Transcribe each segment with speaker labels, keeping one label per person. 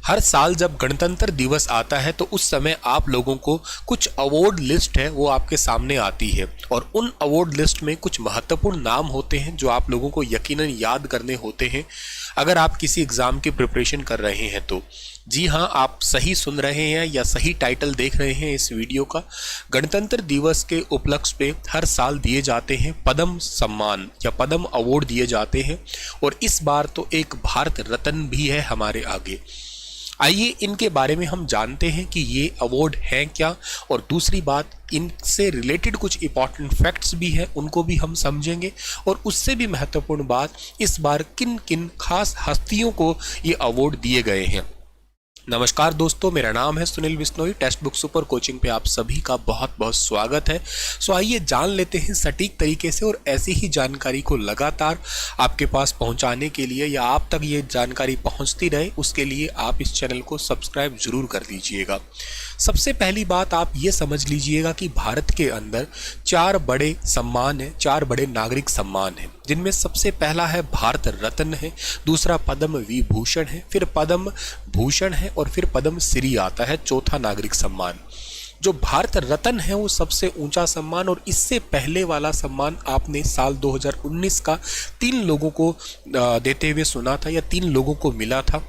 Speaker 1: हर साल जब गणतंत्र दिवस आता है तो उस समय आप लोगों को कुछ अवार्ड लिस्ट है वो आपके सामने आती है और उन अवार्ड लिस्ट में कुछ महत्वपूर्ण नाम होते हैं जो आप लोगों को यकीनन याद करने होते हैं अगर आप किसी एग्जाम की प्रिपरेशन कर रहे हैं तो। जी हाँ, आप सही सुन रहे हैं या सही टाइटल देख रहे हैं इस वीडियो का। गणतंत्र दिवस के उपलक्ष्य पे हर साल दिए जाते हैं पद्म सम्मान या पद्म अवार्ड दिए जाते हैं और इस बार तो एक भारत रत्न भी है हमारे आगे। आइए इनके बारे में हम जानते हैं कि ये अवार्ड हैं क्या, और दूसरी बात इनसे रिलेटेड कुछ इंपॉर्टेंट फैक्ट्स भी हैं उनको भी हम समझेंगे, और उससे भी महत्वपूर्ण बात इस बार किन किन खास हस्तियों को ये अवार्ड दिए गए हैं। नमस्कार दोस्तों, मेरा नाम है Sunil Bishnoi. Text book super coaching पे आप सभी का बहुत बहुत स्वागत है। सो आइए जान लेते हैं सटीक तरीके से, और ऐसी ही जानकारी को लगातार आपके पास पहुंचाने के लिए या आप तक ये जानकारी पहुंचती रहे उसके लिए आप इस चैनल को सब्सक्राइब जरूर कर लीजिएगा। सबसे पहली बात आप ये समझ लीजिएगा कि भारत के अंदर 4 बड़े सम्मान हैं, 4 बड़े नागरिक सम्मान हैं, जिनमें सबसे पहला है भारत रत्न है, दूसरा पद्म विभूषण है, फिर पद्म भूषण है और फिर पद्म श्री आता है, चौथा नागरिक सम्मान। जो भारत रत्न है वो सबसे ऊंचा सम्मान, और इससे पहले वाला सम्मान आपने साल 2019 का 3 लोगों को देते हुए सुना था या 3 लोगों को मिला था,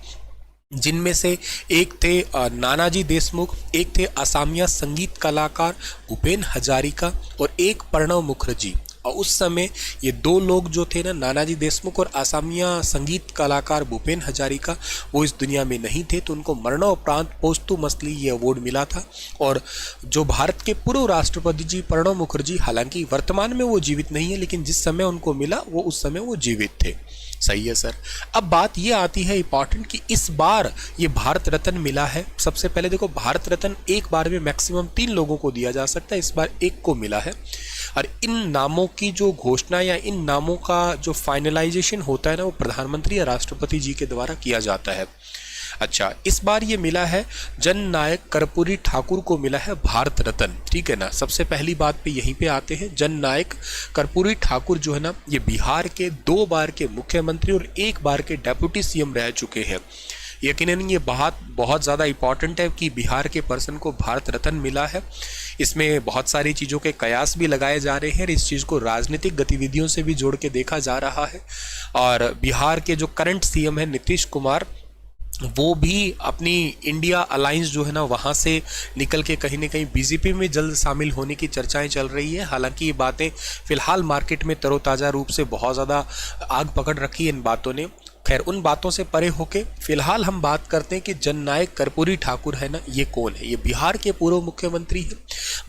Speaker 1: जिनमें से एक थे नानाजी देशमुख, एक थे असमिया संगीत कलाकार भूपेन हजारिका और एक प्रणब मुखर्जी। और उस समय ये 2 लोग जो थे ना, नानाजी देशमुख और असमिया संगीत कलाकार भूपेन हजारिका, वो इस दुनिया में नहीं थे, तो उनको मरणोपरांत पोस्टुमसली ये अवार्ड मिला था। और जो भारत के पूर्व राष्ट्रपति जी प्रणब मुखर्जी, हालांकि वर्तमान में वो जीवित नहीं है, लेकिन जिस समय उनको मिला वो उस समय वो जीवित थे। सही है सर। अब बात ये आती है इंपॉर्टेंट कि इस बार ये भारत रत्न मिला है। सबसे पहले देखो, भारत रत्न एक बार में मैक्सिमम 3 लोगों को दिया जा सकता है, इस बार 1 को मिला है। और इन नामों की जो घोषणा या इन नामों का जो फाइनलाइजेशन होता है ना, वो प्रधानमंत्री या राष्ट्रपति जी के द्वारा किया जाता है। अच्छा, इस बार ये मिला है जन नायक कर्पूरी ठाकुर को मिला है भारत रत्न, ठीक है ना। सबसे पहली बात पे यहीं पे आते हैं, जन नायक कर्पूरी ठाकुर जो है ना, ये बिहार के 2 बार के मुख्यमंत्री और 1 बार के डेप्यूटी सीएम रह चुके हैं। यकीनन ये बहुत ज़्यादा इंपॉर्टेंट है कि बिहार के पर्सन को भारत रत्न मिला है। इसमें बहुत सारी चीज़ों के कयास भी लगाए जा रहे हैं और इस चीज़ को राजनीतिक गतिविधियों से भी जोड़ के देखा जा रहा है। और बिहार के जो करंट सीएम है नीतीश कुमार, वो भी अपनी इंडिया अलायंस जो है ना, वहाँ से निकल के कहीं ना कहीं बीजेपी में जल्द शामिल होने की चर्चाएं चल रही है। हालांकि ये बातें फिलहाल मार्केट में तरोताज़ा रूप से बहुत ज़्यादा आग पकड़ रखी है इन बातों ने। खैर, उन बातों से परे होके फिलहाल हम बात करते हैं कि जननायक कर्पूरी ठाकुर है ना, ये कौन है। ये बिहार के पूर्व मुख्यमंत्री है।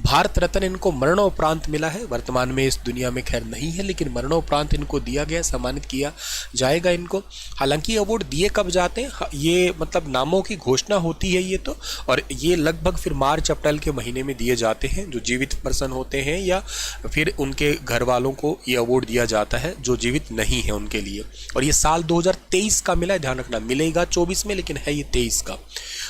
Speaker 1: भारत रत्न इनको मरणोपरांत मिला है, वर्तमान में इस दुनिया में खैर नहीं है, लेकिन मरणोपरांत इनको दिया गया, सम्मानित किया जाएगा इनको। हालांकि अवार्ड दिए कब जाते हैं, ये मतलब नामों की घोषणा होती है ये तो, और ये लगभग फिर मार्च अप्रैल के महीने में दिए जाते हैं जो जीवित पर्सन होते हैं, या फिर उनके घर वालों को ये अवार्ड दिया जाता है जो जीवित नहीं है उनके लिए। और ये साल 2023 का मिला है, ध्यान रखना, मिलेगा 24 में लेकिन है ये 23 का।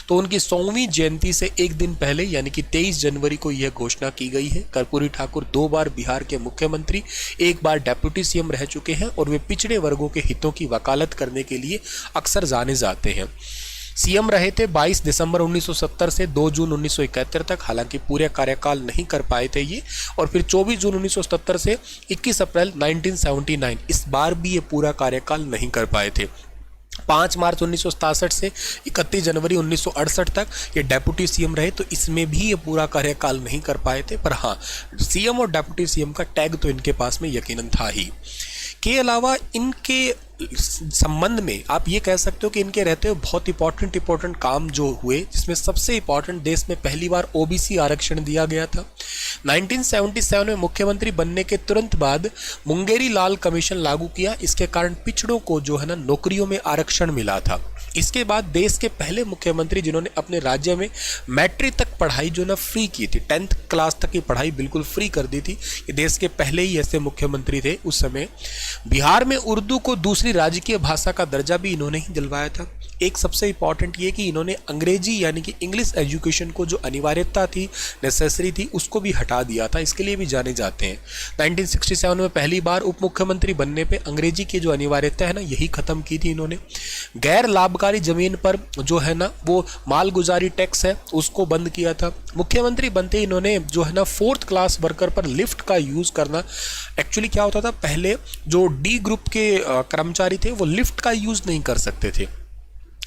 Speaker 1: तो उनकी 100वीं जयंती से एक दिन पहले यानी कि 23 जनवरी को यह घोषणा की गई है। कर्पूरी ठाकुर 2 बार बिहार के मुख्यमंत्री, 1 बार डेप्यूटी सीएम रह चुके हैं और वे पिछड़े वर्गों के हितों की वकालत करने के लिए अक्सर जाने जाते हैं। सीएम रहे थे 22 दिसंबर 1970 से 2 जून 1971 तक, हालांकि पूरे कार्यकाल नहीं कर पाए थे ये। और फिर 24 जून 1970 से 21 अप्रैल 1979, इस बार भी ये पूरा कार्यकाल नहीं कर पाए थे। 5 मार्च 1967 से 31 जनवरी 1968 तक ये डेप्यूटी सीएम रहे, तो इसमें भी ये पूरा कार्यकाल नहीं कर पाए थे। पर हाँ, सीएम और डेप्यूटी सीएम का टैग तो इनके पास में यकीनन था ही। के अलावा इनके संबंध में आप ये कह सकते हो कि इनके रहते हुए बहुत इंपॉर्टेंट काम जो हुए, जिसमें सबसे इंपॉर्टेंट देश में पहली बार ओबीसी आरक्षण दिया गया था। 1977 में मुख्यमंत्री बनने के तुरंत बाद मुंगेरी लाल कमीशन लागू किया, इसके कारण पिछड़ों को जो है ना नौकरियों में आरक्षण मिला था। इसके बाद देश के पहले मुख्यमंत्री जिन्होंने अपने राज्य में मैट्रिक तक पढ़ाई जो ना फ्री की थी, 10th क्लास तक की पढ़ाई बिल्कुल फ्री कर दी थी, ये देश के पहले ही ऐसे मुख्यमंत्री थे उस समय। बिहार में उर्दू को दूसरी राजकीय भाषा का दर्जा भी इन्होंने ही दिलवाया था। एक सबसे इंपॉर्टेंट ये कि इन्होंने अंग्रेजी यानी कि इंग्लिश एजुकेशन को जो अनिवार्यता थी, नेसेसरी थी, उसको भी हटा दिया था, इसके लिए भी जाने जाते हैं। 1967 में पहली बार उप मुख्यमंत्री बनने पे अंग्रेजी की जो अनिवार्यता है ना, यही खत्म की थी इन्होंने। गैर लाभकारी जमीन पर जो है ना वो मालगुजारी टैक्स है उसको बंद किया था। मुख्यमंत्री बनते ही इन्होंने जो है ना 4th क्लास वर्कर पर लिफ्ट का यूज करना, एक्चुअली क्या होता था पहले जो डी ग्रुप के कर्मचारी थे वो लिफ्ट का यूज नहीं कर सकते थे,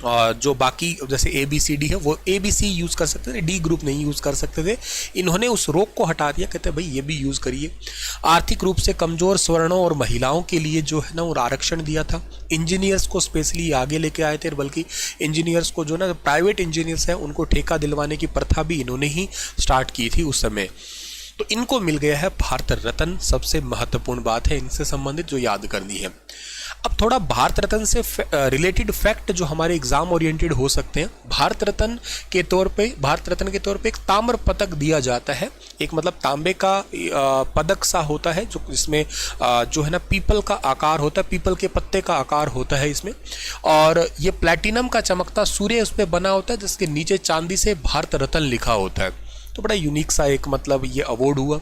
Speaker 1: और जो बाकी जैसे ABCD है वो ABC यूज़ कर सकते थे, डी ग्रुप नहीं यूज़ कर सकते थे। इन्होंने उस रोक को हटा दिया, कहते हैं भाई ये भी यूज़ करिए। आर्थिक रूप से कमज़ोर सवर्णों और महिलाओं के लिए जो है ना वो आरक्षण दिया था। इंजीनियर्स को स्पेशली आगे लेके आए थे, बल्कि इंजीनियर्स को जो ना प्राइवेट इंजीनियर्स हैं उनको ठेका दिलवाने की प्रथा भी इन्होंने ही स्टार्ट की थी उस समय। तो इनको मिल गया है भारत रत्न, सबसे महत्वपूर्ण बात है इनसे संबंधित जो याद करनी है। अब थोड़ा भारत रत्न से रिलेटेड फैक्ट जो हमारे एग्जाम ओरिएंटेड हो सकते हैं। भारत रत्न के तौर पे एक ताम्र पदक दिया जाता है, एक मतलब तांबे का पदक सा होता है जो इसमें जो है ना पीपल का आकार होता है, पीपल के पत्ते का आकार होता है इसमें, और ये प्लैटिनम का चमकता सूर्य उस पर बना होता है जिसके नीचे चांदी से भारत रत्न लिखा होता है। तो बड़ा यूनिक सा एक मतलब ये अवार्ड हुआ।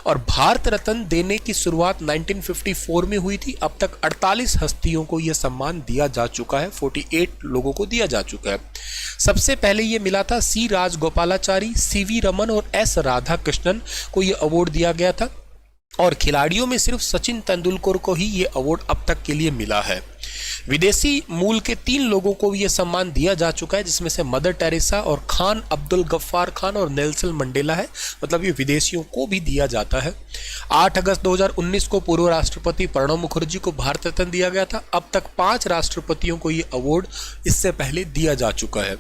Speaker 1: और भारत रत्न देने की शुरुआत 1954 में हुई थी। अब तक 48 हस्तियों को यह सम्मान दिया जा चुका है, 48 लोगों को दिया जा चुका है। सबसे पहले ये मिला था C राजगोपालाचारी, CV रमन और S राधाकृष्णन को यह अवार्ड दिया गया था, और खिलाड़ियों में सिर्फ सचिन तेंदुलकर को ही ये अवार्ड अब तक के लिए मिला है। विदेशी मूल के 3 लोगों को ये सम्मान दिया जा चुका है, जिसमें से मदर टेरेसा और खान अब्दुल गफ्फार खान और नेल्सन मंडेला है, मतलब ये विदेशियों को भी दिया जाता है। 8 अगस्त 2019 को पूर्व राष्ट्रपति प्रणब मुखर्जी को भारत रत्न दिया गया था। अब तक 5 राष्ट्रपतियों को ये अवार्ड इससे पहले दिया जा चुका है।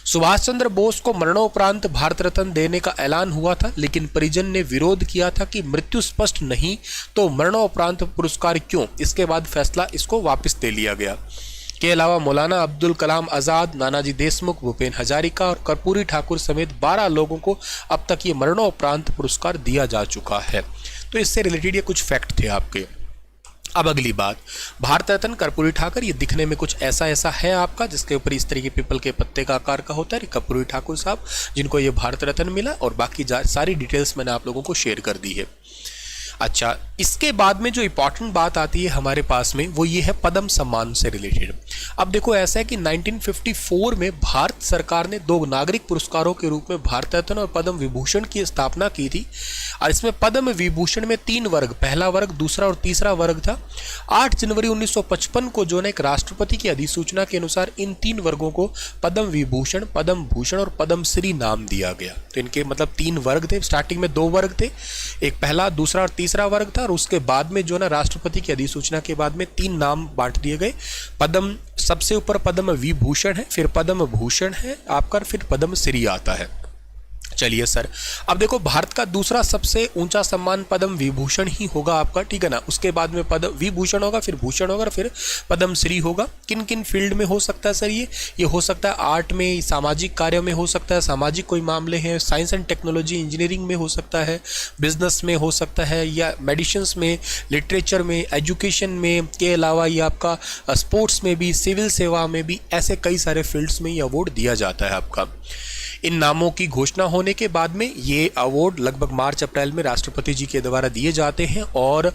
Speaker 1: सुभाष चंद्र बोस को मरणोपरांत भारत रत्न देने का ऐलान हुआ था, लेकिन परिजन ने विरोध किया था कि मृत्यु स्पष्ट नहीं तो मरणोपरांत पुरस्कार क्यों। इसके बाद फैसला इसको वापस ले लिया गया। के अलावा मौलाना अब्दुल कलाम आज़ाद, नानाजी देशमुख, भूपेन हजारिका और कर्पूरी ठाकुर समेत 12 लोगों को अब तक ये मरणोपरांत पुरस्कार दिया जा चुका है। तो इससे रिलेटेड ये कुछ फैक्ट थे आपके। अब अगली बात, भारत रत्न कर्पूरी ठाकुर, ये दिखने में कुछ ऐसा है आपका जिसके ऊपर इस तरीके पीपल के पत्ते का आकार का होता है, कर्पूरी ठाकुर साहब जिनको ये भारत रत्न मिला, और बाकी सारी डिटेल्स मैंने आप लोगों को शेयर कर दी है। अच्छा, इसके बाद में जो इंपॉर्टेंट बात आती है हमारे पास में वो ये है पद्म सम्मान से रिलेटेड। अब देखो ऐसा है कि 1954 में भारत सरकार ने 2 नागरिक पुरस्कारों के रूप में भारत रत्न और पद्म विभूषण की स्थापना की थी, और इसमें पद्म विभूषण में 3 वर्ग, पहला वर्ग, दूसरा और तीसरा वर्ग था। 8 जनवरी 1955 को जो है एक राष्ट्रपति की अधिसूचना के अनुसार इन 3 वर्गों को पद्म विभूषण, पद्म भूषण और पद्म श्री नाम दिया गया। तो इनके मतलब 3 वर्ग थे। स्टार्टिंग में 2 वर्ग थे, एक पहला, दूसरा और तीसरा वर्ग था, और उसके बाद में जो ना राष्ट्रपति की अधिसूचना के बाद में 3 नाम बांट दिए गए। पद्म सबसे ऊपर पद्म विभूषण है, फिर पद्म भूषण है आपका, फिर पद्म श्री आता है। चलिए सर, अब देखो भारत का दूसरा सबसे ऊंचा सम्मान पद्म विभूषण ही होगा आपका, ठीक है ना। उसके बाद में पद्म विभूषण होगा, फिर भूषण होगा, फिर पद्म श्री होगा। किन किन फील्ड में हो सकता है सर ये हो सकता है आर्ट में, सामाजिक कार्यों में हो सकता है, सामाजिक कोई मामले हैं, साइंस एंड टेक्नोलॉजी, इंजीनियरिंग में हो सकता है, बिजनेस में हो सकता है, या मेडिसिन में, लिटरेचर में, एजुकेशन में, के अलावा ये आपका स्पोर्ट्स में भी, सिविल सेवा में भी, ऐसे कई सारे फील्ड्स में ये अवार्ड दिया जाता है आपका। इन नामों की घोषणा होने के बाद में ये अवार्ड लगभग मार्च अप्रैल में राष्ट्रपति जी के द्वारा दिए जाते हैं, और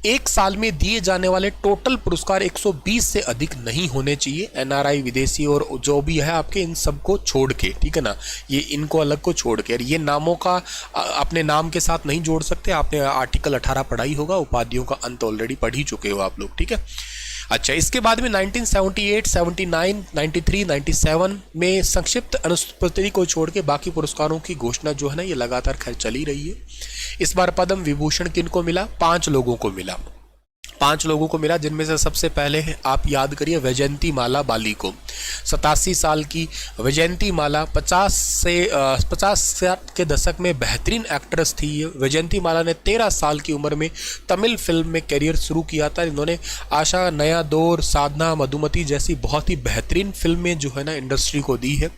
Speaker 1: 1 साल में दिए जाने वाले टोटल पुरस्कार 120 से अधिक नहीं होने चाहिए। NRI, विदेशी और जो भी है आपके, इन सबको छोड़ के, ठीक है ना, ये इनको अलग को छोड़ के। और ये नामों का अपने नाम के साथ नहीं जोड़ सकते। आपने आर्टिकल 18 पढ़ा ही होगा, उपाधियों का अंत ऑलरेडी पढ़ ही चुके हो आप लोग, ठीक है। अच्छा, इसके बाद में 1978, 79, 93, 97 में संक्षिप्त अनुपस्थिति को छोड़ के बाकी पुरस्कारों की घोषणा जो है ना ये लगातार खैर चली रही है। इस बार पद्म विभूषण किनको मिला? 5 लोगों को मिला। 5 लोगों को मिला, जिनमें से सबसे पहले है, आप याद करिए, वैजयंती माला बाली को। 87 साल की वैजयंती माला 50 के दशक में बेहतरीन एक्ट्रेस थी ये। वैजयंती माला ने 13 साल की उम्र में तमिल फिल्म में करियर शुरू किया था। इन्होंने आशा, नया दौर, साधना, मधुमती जैसी बहुत ही बेहतरीन फिल्में जो है ना इंडस्ट्री को दी है।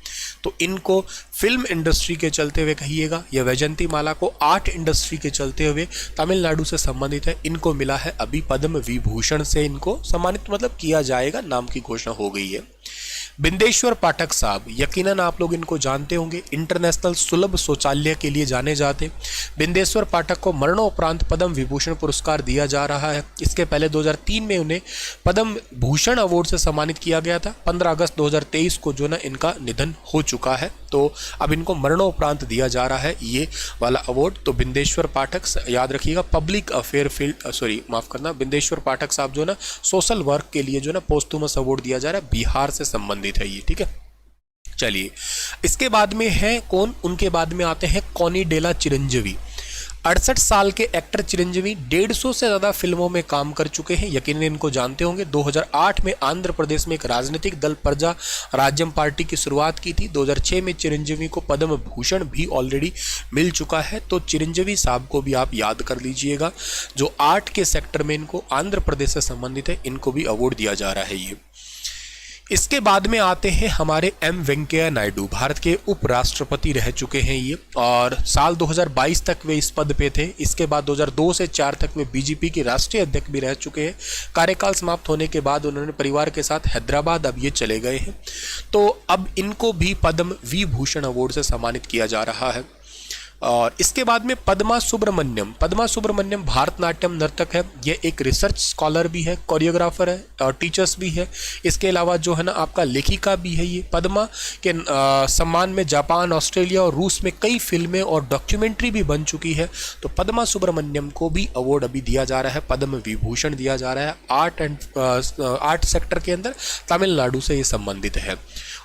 Speaker 1: तो इनको फिल्म इंडस्ट्री के चलते हुए कहिएगा, या वैजयंती माला को आर्ट इंडस्ट्री के चलते हुए तमिलनाडु से संबंधित है। इनको मिला है अभी पद्म विभूषण से इनको सम्मानित मतलब किया जाएगा, नाम की घोषणा हो गई है। बिंदेश्वर पाठक साहब, यकीनन आप लोग इनको जानते होंगे, इंटरनेशनल सुलभ शौचालय के लिए जाने जाते। बिंदेश्वर पाठक को मरणोपरांत पद्म विभूषण पुरस्कार दिया जा रहा है। इसके पहले 2003 में उन्हें पद्म भूषण अवार्ड से सम्मानित किया गया था। 15 अगस्त 2023 को जो ना इनका निधन हो चुका है, तो अब इनको मरणोपरांत दिया जा रहा है ये वाला अवार्ड। तो बिंदेश्वर पाठक, याद रखिएगा, पब्लिक अफेयर फील्ड, सॉरी माफ करना, बिंदेश्वर पाठक साहब जो ना सोशल वर्क के लिए जो ना पोस्टुमस अवार्ड दिया जा रहा है, बिहार से संबंधित है ये, ठीक है। चलिए, इसके बाद में है कौन, उनके बाद में आते हैं कॉनी डेला चिरंजीवी। 68 साल के एक्टर चिरंजीवी 150 से ज़्यादा फिल्मों में काम कर चुके हैं, यकीनन इनको जानते होंगे। 2008 में आंध्र प्रदेश में एक राजनीतिक दल प्रजा राज्यम पार्टी की शुरुआत की थी। 2006 में चिरंजीवी को पद्म भूषण भी ऑलरेडी मिल चुका है, तो चिरंजीवी साहब को भी आप याद कर लीजिएगा। जो आर्ट के सेक्टर में इनको आंध्र प्रदेश से संबंधित है, इनको भी अवार्ड दिया जा रहा है ये। इसके बाद में आते हैं हमारे एम वेंकैया नायडू, भारत के उपराष्ट्रपति रह चुके हैं ये, और साल 2022 तक वे इस पद पे थे। इसके बाद 2002 से 4 तक वे बीजेपी के राष्ट्रीय अध्यक्ष भी रह चुके हैं। कार्यकाल समाप्त होने के बाद उन्होंने परिवार के साथ हैदराबाद अब ये चले गए हैं, तो अब इनको भी पद्म विभूषण अवार्ड से सम्मानित किया जा रहा है। और इसके बाद में पद्मा सुब्रमण्यम, पद्मा सुब्रमण्यम भारतनाट्यम नर्तक है, ये एक रिसर्च स्कॉलर भी है, कोरियोग्राफर है और टीचर्स भी है। इसके अलावा जो है ना आपका लेखिका भी है ये। पद्मा के सम्मान में जापान, ऑस्ट्रेलिया और रूस में कई फिल्में और डॉक्यूमेंट्री भी बन चुकी है। तो पद्मा सुब्रमण्यम को भी अवार्ड अभी दिया जा रहा है, पद्म विभूषण दिया जा रहा है। आर्ट सेक्टर के अंदर तमिलनाडु से ये संबंधित है,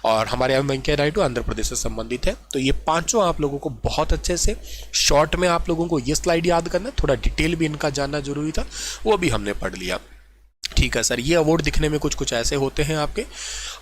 Speaker 1: और हमारे एम वेंकैया नायडू आंध्र प्रदेश से संबंधित है। तो ये पांचों आप लोगों को बहुत अच्छे से शॉर्ट में आप लोगों को ये स्लाइड याद करना है, थोड़ा डिटेल भी इनका जानना जरूरी था, वो भी हमने पढ़ लिया। ठीक है सर, ये अवार्ड दिखने में कुछ कुछ ऐसे होते हैं आपके।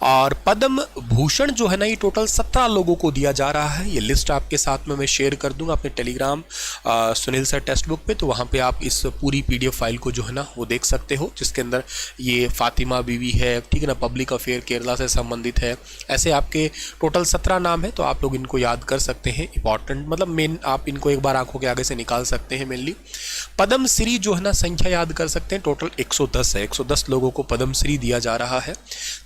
Speaker 1: और पद्म भूषण जो है ना, ये टोटल 17 लोगों को दिया जा रहा है। ये लिस्ट आपके साथ में मैं शेयर कर दूंगा अपने Telegram Sunil sir text book पे, तो वहाँ पे आप इस पूरी PDF फाइल को जो है ना वो देख सकते हो, जिसके अंदर ये फातिमा बीवी है, ठीक है ना, पब्लिक अफेयर केरला से संबंधित है। ऐसे आपके टोटल 17 नाम है, तो आप लोग इनको याद कर सकते हैं। इंपॉर्टेंट मतलब मेन, आप इनको एक बार आंखों के आगे से निकाल सकते हैं मेनली। पद्म श्री जो है ना संख्या याद कर सकते हैं, टोटल 110 है। 110 लोगों को पद्म श्री दिया जा रहा है,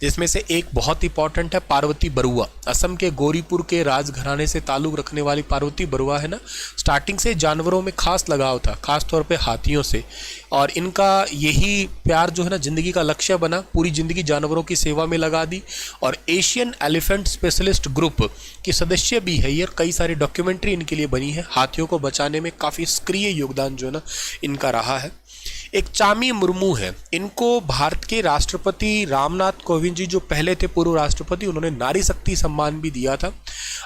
Speaker 1: जिसमें से एक बहुत इंपॉर्टेंट है पार्वती बरुआ। असम के गौरीपुर के राजघराने से ताल्लुक रखने वाली पार्वती बरुआ है ना, स्टार्टिंग से जानवरों में खास लगाव था, खास तौर पे हाथियों से, और इनका यही प्यार जो है ना जिंदगी का लक्ष्य बना। पूरी जिंदगी जानवरों की सेवा में लगा दी, और एशियन एलिफेंट स्पेशलिस्ट ग्रुप की सदस्य भी है ये। कई सारी डॉक्यूमेंट्री इनके लिए बनी है, हाथियों को बचाने में काफ़ी सक्रिय योगदान जो है ना इनका रहा है। एक चामी मुर्मू है, इनको भारत के राष्ट्रपति रामनाथ कोविंद जी जो पहले थे पूर्व राष्ट्रपति, उन्होंने नारी शक्ति सम्मान भी दिया था।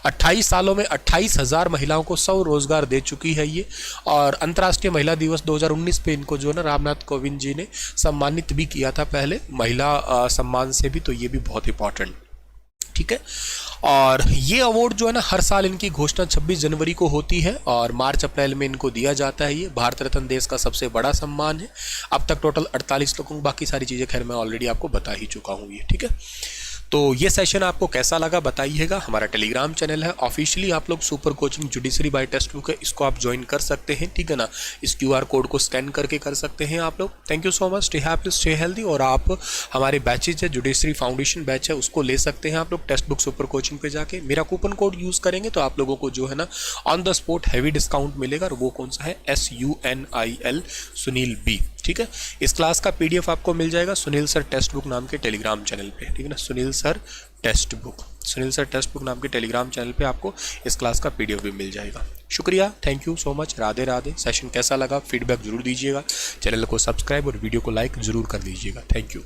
Speaker 1: 28 सालों में 28,000 महिलाओं को स्वरोजगार दे चुकी है ये, और अंतर्राष्ट्रीय महिला दिवस 2019 पे इनको जो है ना रामनाथ कोविंद जी ने सम्मानित भी किया था पहले महिला सम्मान से भी, तो ये भी बहुत इंपॉर्टेंट, ठीक है। और ये अवार्ड जो है ना हर साल इनकी घोषणा 26 जनवरी को होती है, और मार्च अप्रैल में इनको दिया जाता है। ये भारत रत्न देश का सबसे बड़ा सम्मान है। अब तक टोटल 48 लोगों को, बाकी सारी चीज़ें खैर मैं ऑलरेडी आपको बता ही चुका हूँ ये, ठीक है। तो ये सेशन आपको कैसा लगा बताइएगा। हमारा टेलीग्राम चैनल है ऑफिशियली, आप लोग super coaching judiciary by text book है, इसको आप ज्वाइन कर सकते हैं, ठीक है ना। इस QR कोड को स्कैन करके कर सकते हैं आप लोग। Thank you so much, stay happy stay healthy. और आप हमारे बैचेज है, जुडिशरी फाउंडेशन बैच है, उसको ले सकते हैं आप लोग टेक्स्ट बुक सुपर कोचिंग पे जाके। मेरा कूपन कोड यूज़ करेंगे तो आप लोगों को जो है ना on the spot heavy discount मिलेगा, और वो कौन सा है, SUNIL सुनील B, ठीक है। इस क्लास का PDF आपको मिल जाएगा सुनील सर टेक्स्ट बुक नाम के टेलीग्राम चैनल पे, ठीक है ना। सुनील सर टेक्स्ट बुक नाम के टेलीग्राम चैनल पे आपको इस क्लास का PDF भी मिल जाएगा। शुक्रिया, thank you so much, Radhe Radhe. Session कैसा लगा फीडबैक जरूर दीजिएगा, चैनल को सब्सक्राइब और वीडियो को लाइक जरूर कर दीजिएगा। Thank you.